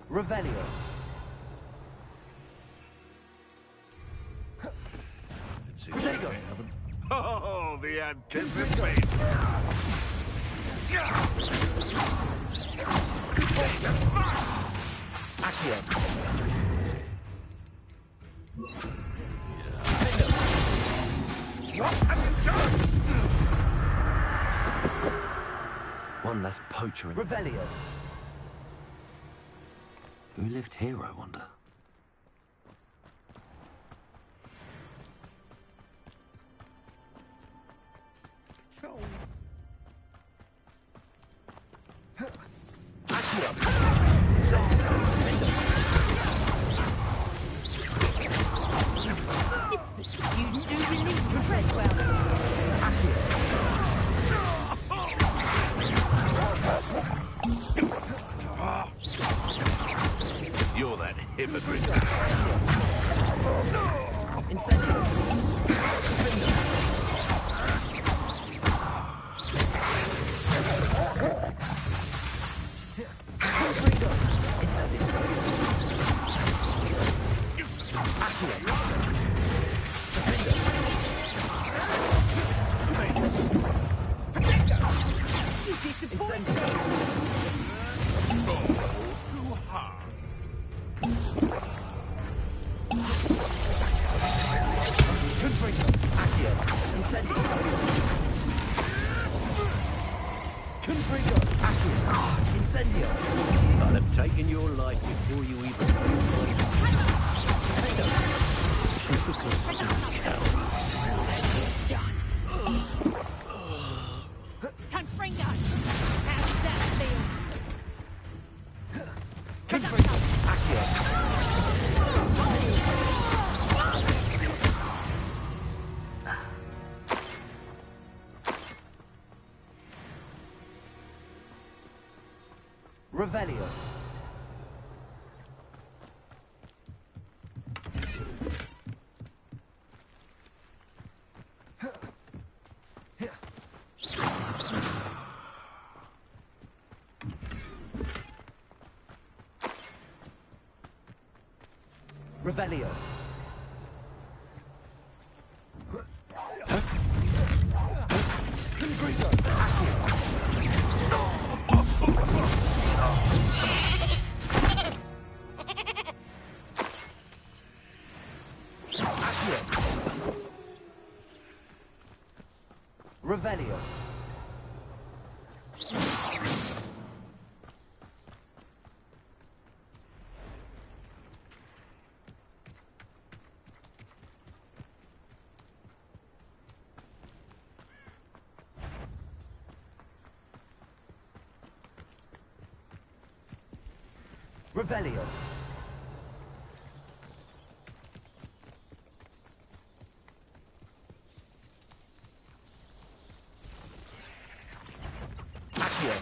Revelio. Protego. Oh, the anticipation. Accio. What have you done? One less poacher in Revelio. Who lived here, I wonder? It's the student who released the Redwell. You're that hypocrite. Incendio. I'll have taken your life before you even Confringo! How's that feel? Revelio. Revelio. Revelio. Revelio. Accio.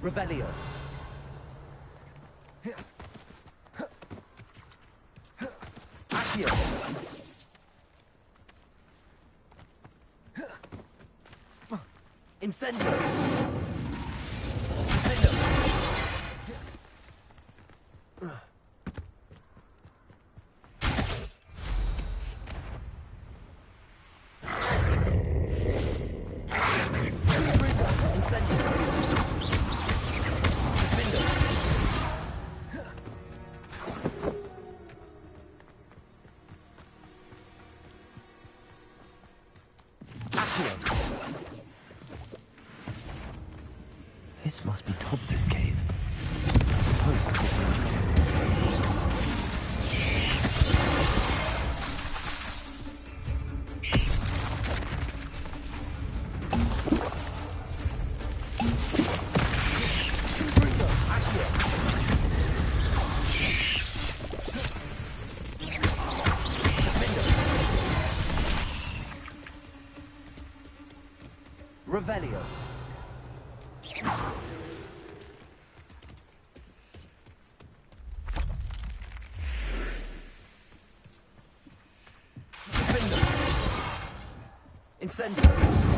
Revelio. Accio. Incendio. This must be Tobbs's cave. I suppose it could be inside. Revelio. Incendio.